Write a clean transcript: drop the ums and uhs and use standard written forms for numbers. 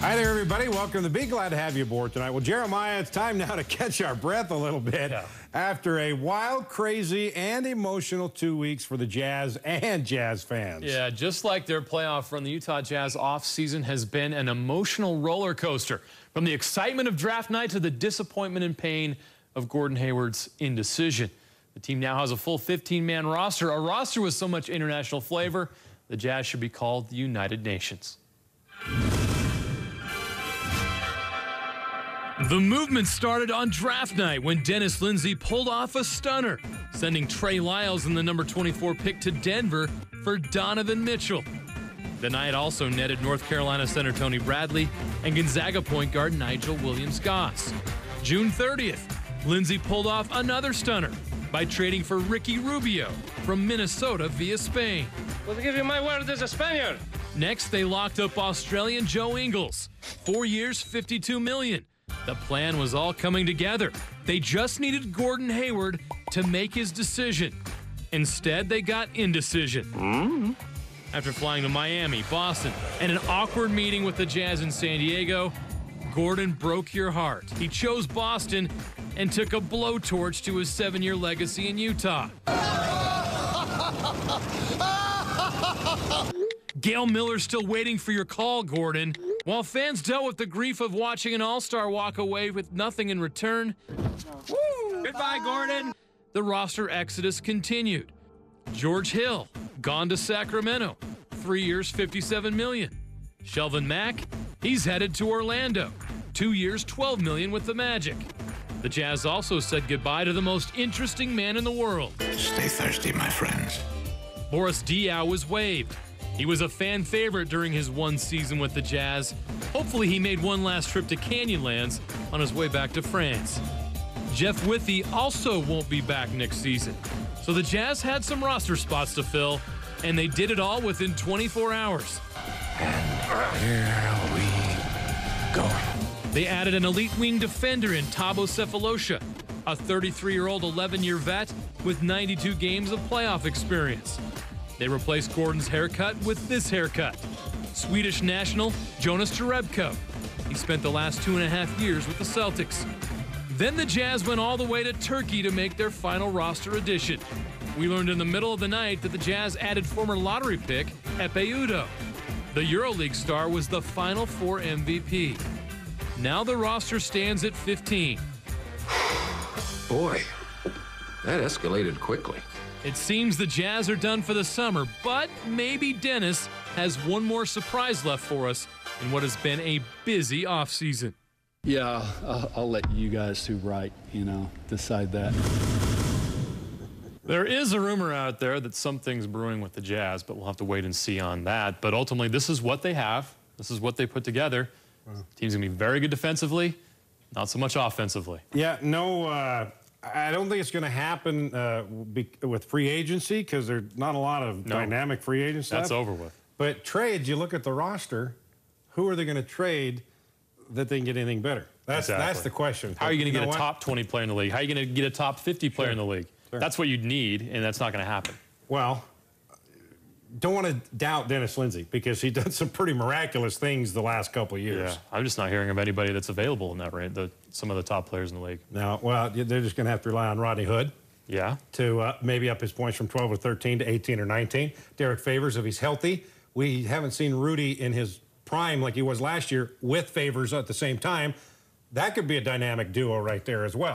Hi there, everybody. Welcome to Be Glad to have you aboard tonight. Well, Jeremiah, it's time now to catch our breath a little bit after a wild, crazy, and emotional 2 weeks for the Jazz and Jazz fans. Yeah, just like their playoff run, the Utah Jazz offseason has been an emotional roller coaster. From the excitement of draft night to the disappointment and pain of Gordon Hayward's indecision. The team now has a full 15-man roster, a roster with so much international flavor, the Jazz should be called the United Nations. The movement started on draft night when Dennis Lindsey pulled off a stunner, sending Trey Lyles in the number 24 pick to Denver for Donovan Mitchell. The night also netted North Carolina center Tony Bradley and Gonzaga point guard Nigel Williams-Goss. June 30th, Lindsey pulled off another stunner by trading for Ricky Rubio from Minnesota via Spain. Well, give you my word as a Spaniard. Next, they locked up Australian Joe Ingles, 4 years, $52 million. The plan was all coming together. They just needed Gordon Hayward to make his decision. Instead, they got indecision. After flying to Miami, Boston, and an awkward meeting with the Jazz in San Diego, Gordon broke your heart. He chose Boston and took a blowtorch to his 7-year legacy in Utah. Gail Miller's still waiting for your call, Gordon. While fans dealt with the grief of watching an all-star walk away with nothing in return, Goodbye, Gordon. the roster exodus continued. George Hill, gone to Sacramento, 3 years, $57 million. Shelvin Mack, he's headed to Orlando, 2 years, $12 million with the Magic. The Jazz also said goodbye to the most interesting man in the world. Stay thirsty, my friends. Boris Diaw was waived. He was a fan favorite during his one season with the Jazz. Hopefully he made one last trip to Canyonlands on his way back to France. Jeff Withey also won't be back next season. So the Jazz had some roster spots to fill, and they did it all within 24 hours. And here we go. They added an elite wing defender in Thabo Sefolosha, a 33-year-old 11-year vet with 92 games of playoff experience. They replaced Gordon's haircut with this haircut. Swedish national Jonas Jerebko. He spent the last 2.5 years with the Celtics. Then the Jazz went all the way to Turkey to make their final roster addition. We learned in the middle of the night that the Jazz added former lottery pick Epe Udoh. The EuroLeague star was the Final Four MVP. Now the roster stands at 15. Boy, that escalated quickly. It seems the Jazz are done for the summer, but maybe Dennis has one more surprise left for us in what has been a busy offseason. Yeah, I'll let you guys who write, decide that. There is a rumor out there that something's brewing with the Jazz, but we'll have to wait and see on that. But ultimately, this is what they have. This is what they put together. The team's going to be very good defensively, not so much offensively. Yeah, no, I don't think it's going to happen with free agency because there's not a lot of dynamic free agent stuff. That's over with. But trades, you look at the roster, who are they going to trade that they can get anything better? That's the question. How are you going to get a top 20 player in the league? How are you going to get a top 50 player in the league? Sure. That's what you'd need, and that's not going to happen. Well, don't want to doubt Dennis Lindsey because he done some pretty miraculous things the last couple of years. Yeah, I'm just not hearing of anybody that's available in that range, some of the top players in the league. Now, well, they're just going to have to rely on Rodney Hood. Yeah. To maybe up his points from 12 or 13 to 18 or 19. Derek Favors, if he's healthy. We haven't seen Rudy in his prime like he was last year with Favors at the same time. That could be a dynamic duo right there as well.